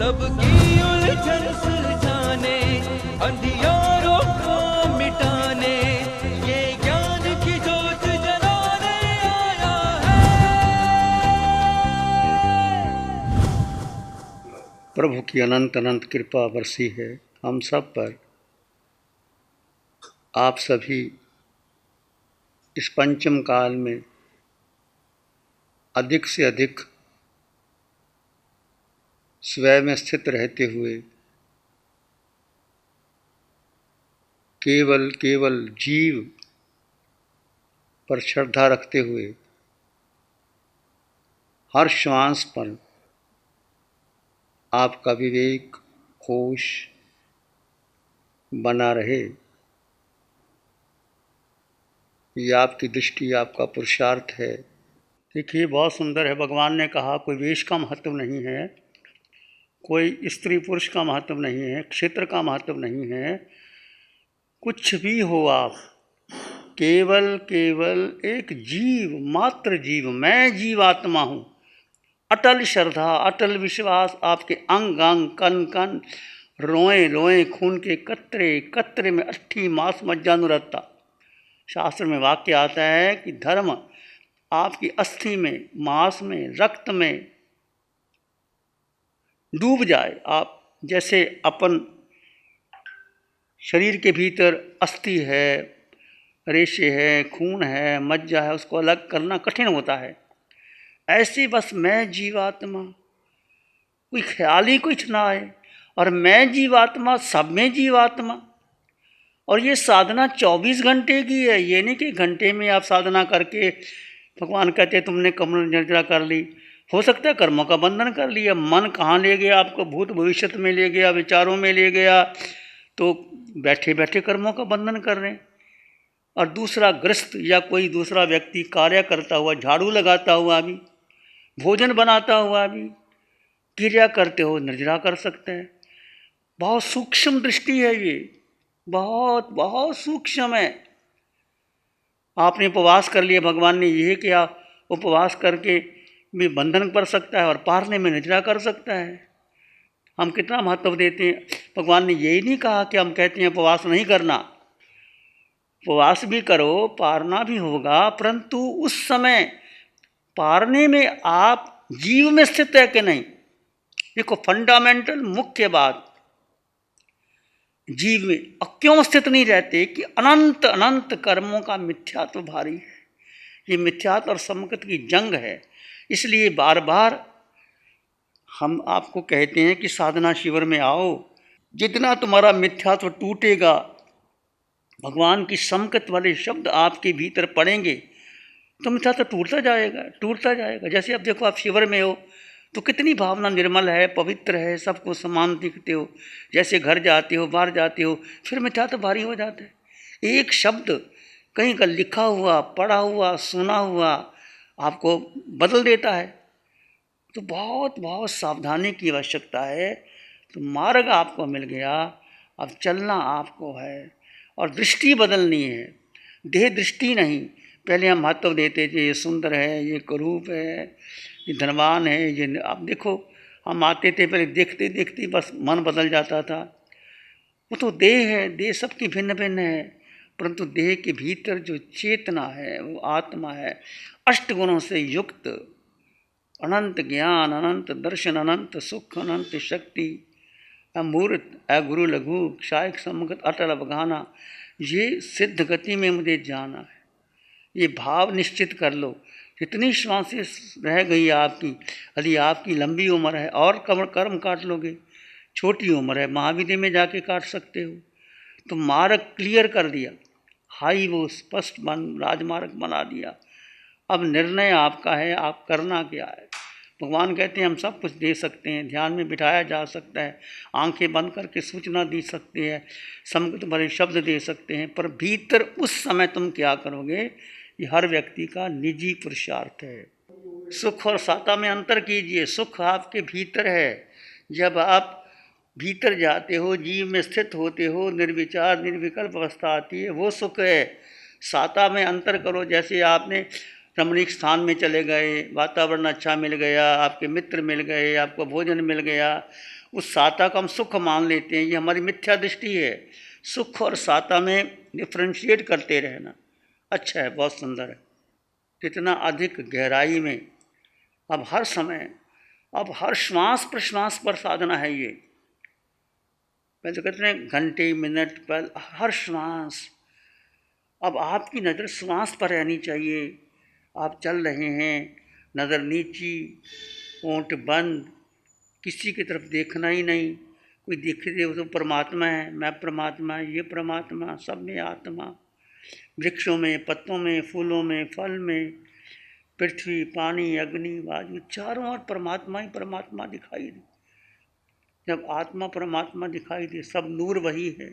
सबकी उलझन सुलझाने, अंधियारों को मिटाने, ये ज्ञान की जोत जलाने आया है। प्रभु की अनंत अनंत कृपा बरसी है हम सब पर। आप सभी इस पंचम काल में अधिक से अधिक स्वयं में स्थित रहते हुए केवल केवल जीव पर श्रद्धा रखते हुए हर श्वास पर आपका विवेक होश बना रहे, ये आपकी दृष्टि, आपका पुरुषार्थ है। देखिए, बहुत सुंदर है। भगवान ने कहा कोई वेश का महत्व नहीं है, कोई स्त्री पुरुष का महत्व नहीं है, क्षेत्र का महत्व नहीं है, कुछ भी हो आप, केवल केवल एक जीव, मात्र जीव, मैं जीवात्मा हूँ। अटल श्रद्धा, अटल विश्वास आपके अंग अंग, कण कण, रोए रोए, खून के कतरे कतरे में अट्ठी मास मज्जानुरता। शास्त्र में वाक्य आता है कि धर्म आपकी अस्थि में, मांस में, रक्त में डूब जाए। आप जैसे अपन शरीर के भीतर अस्थि है, रेशे है, खून है, मज्जा है, उसको अलग करना कठिन होता है, ऐसे बस मैं जीवात्मा, कोई ख्याल ही कुछ ना आए, और मैं जीवात्मा, सब में जीवात्मा। और ये साधना 24 घंटे की है, ये नहीं कि घंटे में आप साधना करके भगवान कहते तुमने कमल निर्जरा कर ली, हो सकता है कर्मों का बंधन कर लिया, मन कहाँ ले गया आपको, भूत भविष्य में ले गया, विचारों में ले गया, तो बैठे बैठे कर्मों का बंधन कर रहे हैं। और दूसरा गृहस्थ या कोई दूसरा व्यक्ति कार्य करता हुआ, झाड़ू लगाता हुआ भी, भोजन बनाता हुआ भी, क्रिया करते हो निर्जरा कर सकते हैं। बहुत सूक्ष्म दृष्टि है ये, बहुत बहुत सूक्ष्म है। आपने उपवास कर लिया, भगवान ने यह किया, उपवास करके भी बंधन कर सकता है और पारने में निर्जरा कर सकता है। हम कितना महत्व देते हैं। भगवान ने यही नहीं कहा कि हम कहते हैं उपवास नहीं करना, उपवास भी करो, पारना भी होगा, परंतु उस समय पारने में आप जीव में स्थित है कि नहीं। देखो, फंडामेंटल मुख्य बात, जीव में क्यों स्थित नहीं रहते कि अनंत अनंत कर्मों का मिथ्यात्व भारी है। ये मिथ्यात्व और समकत की जंग है। इसलिए बार बार हम आपको कहते हैं कि साधना शिविर में आओ, जितना तुम्हारा मिथ्यात्व टूटेगा, भगवान की समकत वाले शब्द आपके भीतर पड़ेंगे, तो मिथ्यात्व टूटता जाएगा, टूटता जाएगा। जैसे अब देखो, आप शिविर में हो तो कितनी भावना निर्मल है, पवित्र है, सबको समान दिखते हो। जैसे घर जाते हो, बाहर जाते हो, फिर मिथ्यात्व भारी हो जाता है। एक शब्द कहीं का लिखा हुआ, पढ़ा हुआ, सुना हुआ आपको बदल देता है। तो बहुत बहुत सावधानी की आवश्यकता है। तो मार्ग आपको मिल गया, अब चलना आपको है और दृष्टि बदलनी है, देह दृष्टि नहीं। पहले हम महत्व देते थे, ये सुंदर है, ये कुरूप है, ये धनवान है, ये अब देखो, हम आते थे पहले देखते देखते बस मन बदल जाता था। वो तो देह है, देह सबकी भिन्न भिन्न है, परंतु देह के भीतर जो चेतना है वो आत्मा है, अष्ट गुणों से युक्त, अनंत ज्ञान, अनंत दर्शन, अनंत सुख, अनंत शक्ति, अमूर्त, अगुरु लघु, क्षायक समगत, अटल अवगाना, ये सिद्ध गति में मुझे जाना है। ये भाव निश्चित कर लो। जितनी श्वासें रह गई आपकी, यदि आपकी लंबी उम्र है और कर्म काट लोगे, छोटी उम्र है, महाविद्या में जाके काट सकते हो। तो मार्ग क्लियर कर दिया, हाई वो स्पष्ट राजमार्ग बना दिया। अब निर्णय आपका है, आप करना क्या है। भगवान कहते हैं हम सब कुछ दे सकते हैं, ध्यान में बिठाया जा सकता है, आंखें बंद करके सूचना दी सकती है, समगत भरे शब्द दे सकते हैं, पर भीतर उस समय तुम क्या करोगे, ये हर व्यक्ति का निजी पुरुषार्थ है। सुख और साता में अंतर कीजिए। सुख आपके भीतर है, जब आप भीतर जाते हो, जीव में स्थित होते हो, निर्विचार निर्विकल्प अवस्था आती है, वो सुख है। साता में अंतर करो। जैसे आपने रमणीक स्थान में चले गए, वातावरण अच्छा मिल गया, आपके मित्र मिल गए, आपको भोजन मिल गया, उस साता को हम सुख मान लेते हैं, ये हमारी मिथ्या दृष्टि है। सुख और साता में डिफ्रेंशिएट करते रहना अच्छा है, बहुत सुंदर है। कितना अधिक गहराई में अब हर समय, अब हर श्वास प्रश्वास पर साधना है ये। मैं तो कहते हैं घंटे मिनट पर हर श्वास, अब आपकी नज़र श्वास पर रहनी चाहिए। आप चल रहे हैं, नज़र नीची, होंठ बंद, किसी की तरफ देखना ही नहीं। कोई दिख दे वो तो परमात्मा है, मैं परमात्मा, ये परमात्मा, सब में आत्मा, वृक्षों में, पत्तों में, फूलों में, फल में, पृथ्वी, पानी, अग्नि, वायु, चारों ओर परमात्मा ही परमात्मा दिखाई दे। जब आत्मा परमात्मा दिखाई दे, सब नूर वही है।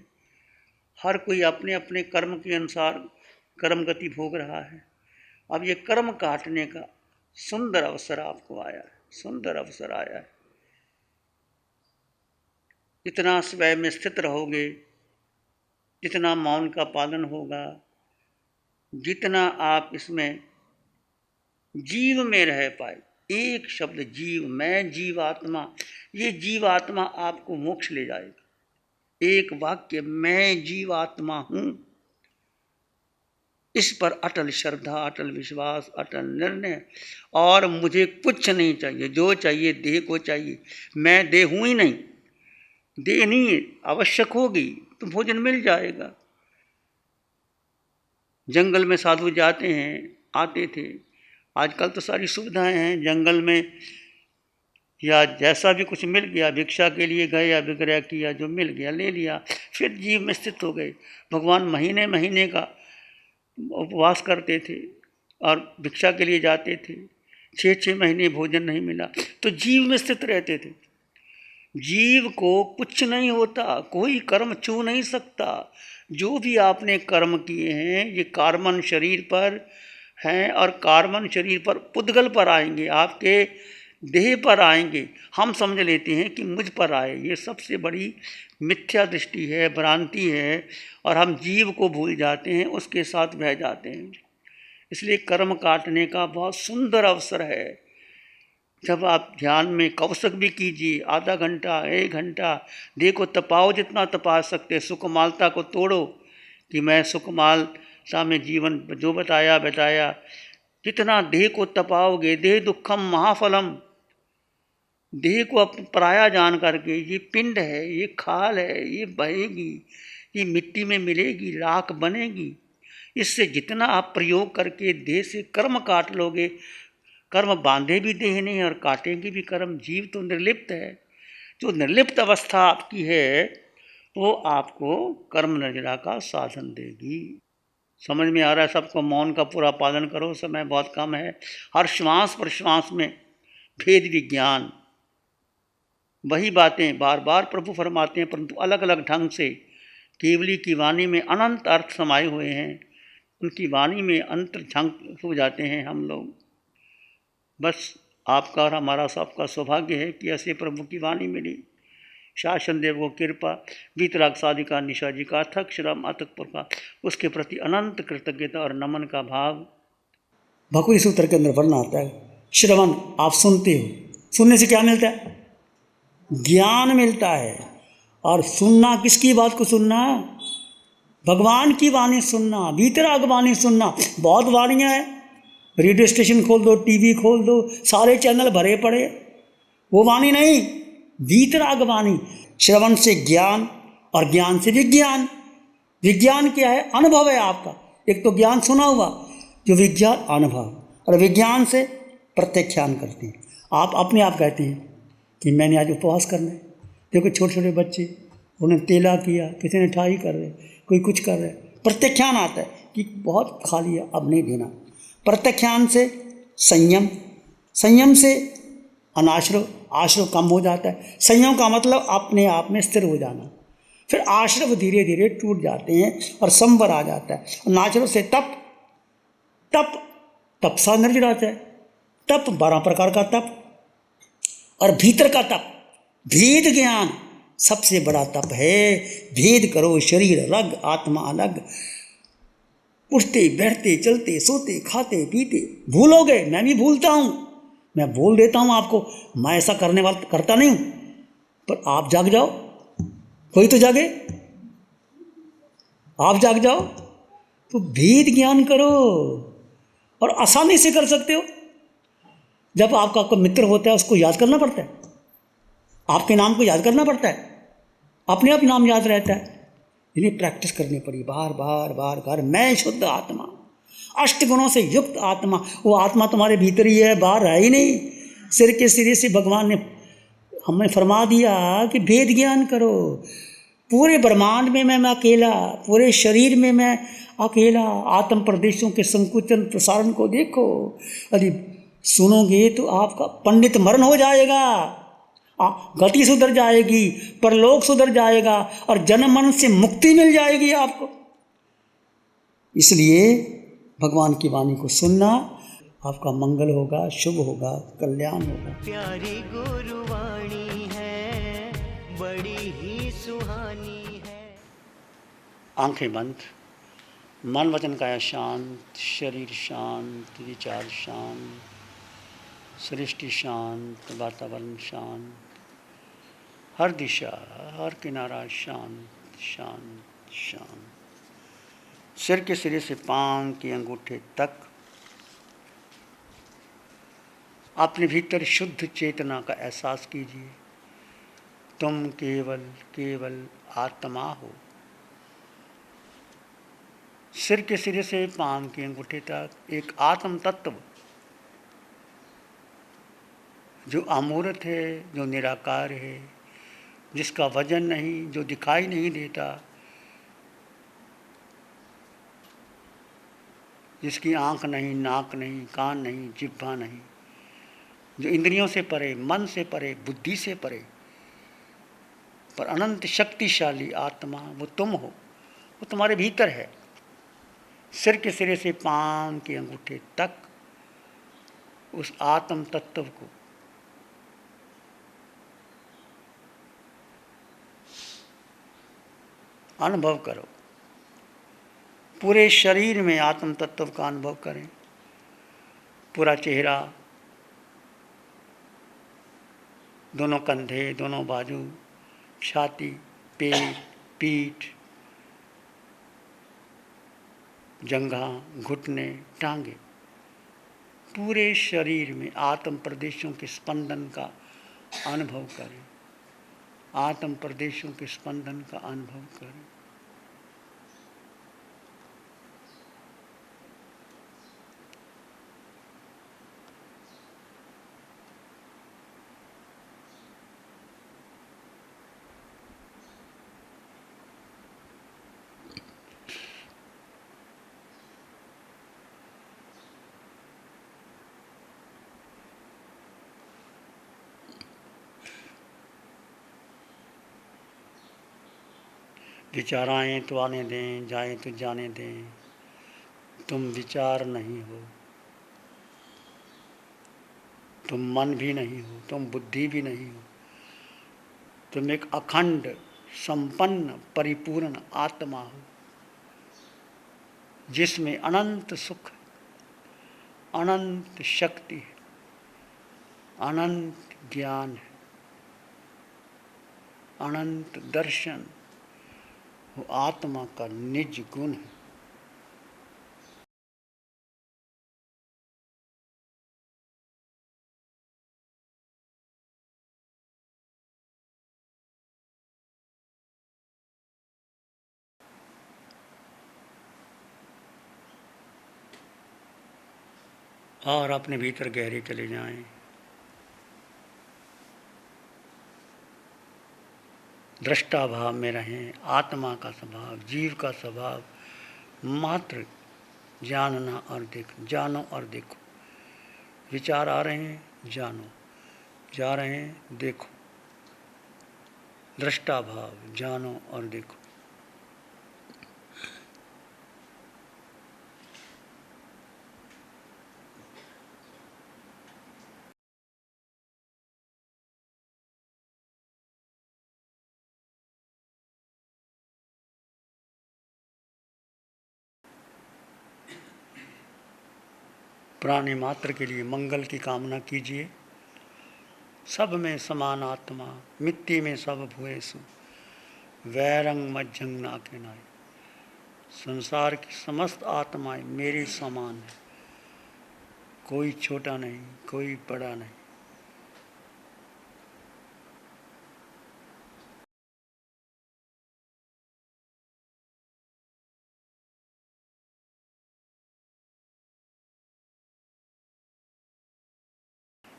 हर कोई अपने अपने कर्म के अनुसार कर्म गति भोग रहा है। अब ये कर्म काटने का सुंदर अवसर आपको आया है, सुंदर अवसर आया है। जितना स्वयं में स्थित रहोगे, जितना मौन का पालन होगा, जितना आप इसमें जीव में रह पाए, एक शब्द जीव, मैं जीवात्मा, ये जीवात्मा आपको मोक्ष ले जाएगा। एक वाक्य, मैं जीवात्मा हूँ, इस पर अटल श्रद्धा, अटल विश्वास, अटल निर्णय। और मुझे कुछ नहीं चाहिए, जो चाहिए देह को चाहिए। मैं देह हूँ ही नहीं, देह नहीं है, आवश्यक होगी तो भोजन मिल जाएगा। जंगल में साधु जाते हैं, आते थे, आजकल तो सारी सुविधाएं हैं। जंगल में या जैसा भी कुछ मिल गया, भिक्षा के लिए गए या विग्रह किया, जो मिल गया ले लिया, फिर जीव में स्थित हो गए। भगवान महीने महीने का उपवास करते थे और भिक्षा के लिए जाते थे, 6-6 महीने भोजन नहीं मिला तो जीव में स्थित रहते थे। जीव को कुछ नहीं होता, कोई कर्म छू नहीं सकता। जो भी आपने कर्म किए हैं ये कार्बन शरीर पर हैं और कार्बन शरीर पर पुद्गल पर आएंगे, आपके देह पर आएंगे। हम समझ लेते हैं कि मुझ पर आए, ये सबसे बड़ी मिथ्या दृष्टि है, भ्रांति है, और हम जीव को भूल जाते हैं, उसके साथ बह जाते हैं। इसलिए कर्म काटने का बहुत सुंदर अवसर है। जब आप ध्यान में कौशक भी कीजिए, आधा घंटा, 1 घंटा, देह को तपाओ जितना तपा सकते, सुकमालता को तोड़ो कि मैं सुकमालता में जीवन जो बताया, जितना देह को तपाओगे, देह दुखम महाफलम, देह को पराया जान करके, ये पिंड है, ये खाल है, ये बहेगी, ये मिट्टी में मिलेगी, राख बनेगी। इससे जितना आप प्रयोग करके देह से कर्म काट लोगे, कर्म बांधे भी देह नहीं और काटेंगे भी कर्म। जीव तो निर्लिप्त है। जो निर्लिप्त अवस्था आपकी है वो आपको कर्म निर्जरा का साधन देगी। समझ में आ रहा है सबको? मौन का पूरा पालन करो, समय बहुत कम है। हर श्वास प्रश्वास में भेद विज्ञान, वही बातें बार बार प्रभु फरमाते हैं, परंतु अलग अलग ढंग से। केवली की वाणी में अनंत अर्थ समाये हुए हैं, उनकी वाणी में अंतर झंक हो जाते हैं हम लोग। बस आपका और हमारा सबका सौभाग्य है कि ऐसे प्रभु की वाणी मिली। शासन देव को कृपा, वीतराग साधिका निशा जी का अथक श्रम अथक प्रका, उसके प्रति अनंत कृतज्ञता और नमन का भाव। भकुरी सूत्र के अंदर वर्णन आता है, श्रवण, आप सुनते हो, सुनने से क्या मिलता है? ज्ञान मिलता है। और सुनना, किसकी बात को सुनना? भगवान की वाणी सुनना, वीतराग वाणी सुनना। बहुत वाणियाँ हैं, रेडियो स्टेशन खोल दो, टीवी खोल दो, सारे चैनल भरे पड़े, वो वाणी नहीं, वीतराग वाणी। श्रवण से ज्ञान और ज्ञान से विज्ञान। विज्ञान क्या है? अनुभव है आपका। एक तो ज्ञान सुना हुआ, जो विज्ञान अनुभव, और विज्ञान से प्रत्याख्यान करते हैं। आप अपने आप कहते हैं कि मैंने आज उपवास करना है। देखो छोटे छोटे बच्चे, उन्होंने तेला किया, किसी ने ठाई कर रहे, कोई कुछ कर रहे, प्रत्याख्यान आता है कि बहुत खा लिया, अब नहीं देना। प्रत्याख्यान से संयम, संयम से अनाश्रव, आश्रव कम हो जाता है। संयम का मतलब अपने आप में स्थिर हो जाना। फिर आश्रव धीरे धीरे टूट जाते हैं और संवर आ जाता है। अनाश्रव से तप, तप तपसा निर्जरा है। तप 12 प्रकार का तप, और भीतर का तप भेद ज्ञान सबसे बड़ा तप है। भेद करो, शरीर अलग, आत्मा अलग। उठते बैठते चलते सोते खाते पीते भूलोगे, मैं भी भूलता हूँ, मैं बोल देता हूँ आपको, मैं ऐसा करने वाला करता नहीं हूँ। पर आप जाग जाओ, कोई तो जागे, आप जाग जाओ, तो भेद ज्ञान करो और आसानी से कर सकते हो। जब आपका कोई मित्र होता है उसको याद करना पड़ता है, आपके नाम को याद करना पड़ता है, अपने आप नाम याद रहता है। इन्हें प्रैक्टिस करनी पड़ी बार बार बार बार। मैं शुद्ध आत्मा, अष्ट गुणों से युक्त आत्मा, वो आत्मा तुम्हारे भीतर ही है, बाहर है ही नहीं। सिर के सिरे से भगवान ने हमें फरमा दिया कि भेद ज्ञान करो। पूरे ब्रह्मांड में मैं अकेला, पूरे शरीर में मैं अकेला। आत्म प्रदेशों के संकुचन प्रसारण को देखो। यदि सुनोगे तो आपका पंडित मरण हो जाएगा, गति सुधर जाएगी, परलोक सुधर जाएगा और जन्म मरण से मुक्ति मिल जाएगी आपको। इसलिए भगवान की वाणी को सुनना, आपका मंगल होगा, शुभ होगा, कल्याण होगा। प्यारी गुरुवाणी है, बड़ी ही सुहानी है। आंखें बंद, मन वचन काया शांत, शरीर शांत, विचार शांत, सृष्टि शांत, वातावरण शांत, हर दिशा हर किनारा शांत शांत शांत। सिर के सिरे से पांव के अंगूठे तक अपने भीतर शुद्ध चेतना का एहसास कीजिए। तुम केवल केवल आत्मा हो। सिर के सिरे से पांव के अंगूठे तक एक आत्म तत्व जो अमूर्त है, जो निराकार है, जिसका वजन नहीं, जो दिखाई नहीं देता, जिसकी आंख नहीं, नाक नहीं, कान नहीं, जिह्वा नहीं, जो इंद्रियों से परे, मन से परे, बुद्धि से परे, पर अनंत शक्तिशाली आत्मा, वो तुम हो, वो तुम्हारे भीतर है। सिर के सिरे से पांव के अंगूठे तक उस आत्म तत्व को अनुभव करो। पूरे शरीर में आत्म तत्व का अनुभव करें। पूरा चेहरा, दोनों कंधे, दोनों बाजू, छाती, पेट, पीठ, जंघा, घुटने, टांगे, पूरे शरीर में आत्म प्रदेशों के स्पंदन का अनुभव करें। आत्म प्रदेशों के स्पंदन का अनुभव करें। विचार आए तो आने दें, जाए तो जाने दें। तुम विचार नहीं हो, तुम मन भी नहीं हो, तुम बुद्धि भी नहीं हो। तुम एक अखंड, संपन्न, परिपूर्ण आत्मा हो, जिसमें अनंत सुख, अनंत शक्ति है, अनंत ज्ञान है, अनंत दर्शन। वो आत्मा का निज गुण है। और अपने भीतर गहरे चले जाएं। दृष्टा भाव में रहें। आत्मा का स्वभाव, जीव का स्वभाव मात्र जानना और देखो, जानो और देखो। विचार आ रहे हैं, जानो, जा रहे हैं, देखो। दृष्टा भाव, जानो और देखो। प्राणी मात्र के लिए मंगल की कामना कीजिए। सब में समान आत्मा, मिट्टी में सब भूएसु, वैरंग मज्जंग ना के नाय। संसार की समस्त आत्माएं मेरे समान है, कोई छोटा नहीं, कोई बड़ा नहीं।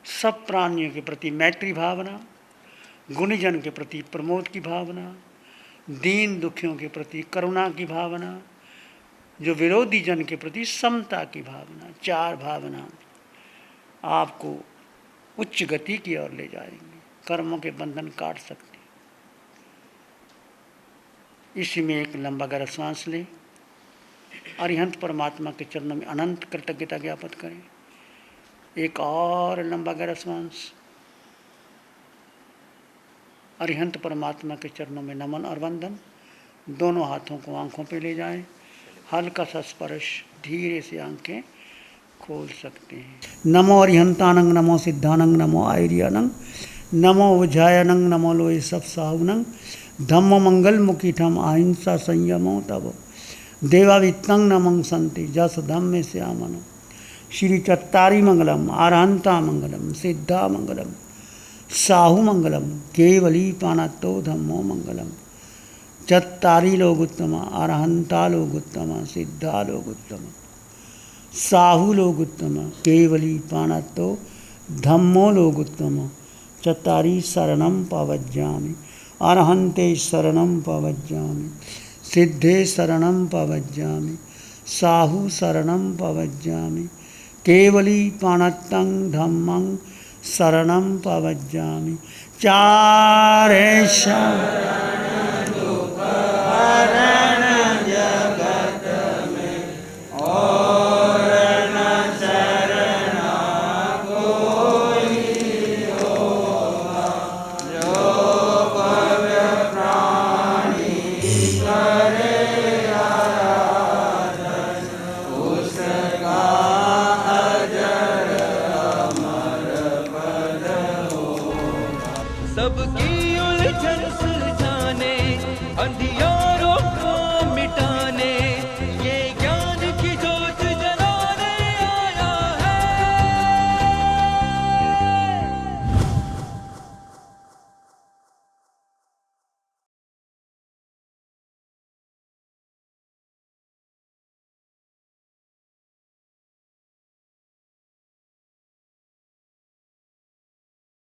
सब प्राणियों के प्रति मैत्री भावना, गुणीजन के प्रति प्रमोद की भावना, दीन दुखियों के प्रति करुणा की भावना, जो विरोधी जन के प्रति समता की भावना, चार भावना आपको उच्च गति की ओर ले जाएंगे, कर्मों के बंधन काट सकते। इसी में एक लंबा गहरा सांस लें, अरिहंत परमात्मा के चरणों में अनंत कृतज्ञता ज्ञापित करें। एक और लंबा गहरा सांस, अरिहंत परमात्मा के चरणों में नमन और वंदन। दोनों हाथों को आंखों पे ले जाएं, हल्का सा स्पर्श, धीरे से आंखें खोल सकते हैं। नमो अरिहंतानंग, नमो सिद्धानंग, नमो आयरियानंग, नमो उज्जायनंग, नमो लोय सब साहुनंग, धम्म मंगल मुखी ठम अहिंसा संयमो तब देवावित्तंग नमंग संति जस धम्मे श्यामनो। श्री चत्तारी मंगलम, आरहंता मंगलम, सिद्धा मंगलम, साहु मंगलम, केवली पानातो धम्मो मंगलम। चत्तारी लोग उत्तम, अरहंता लोग उत्तम, सिद्धा लोग उत्तम, साहु लोग उत्तम, केवली पानातो धम्मो लोग उत्तम। चत्तारी शरणम पवज्जामि, अरहंते शरणम पवज्जामि, सिद्धे शरणम पवज्जामि, साहु शरणम पवज्जामि, केवली पाणत्तं धम्मं शरणं पवज्जामि। चारे शरण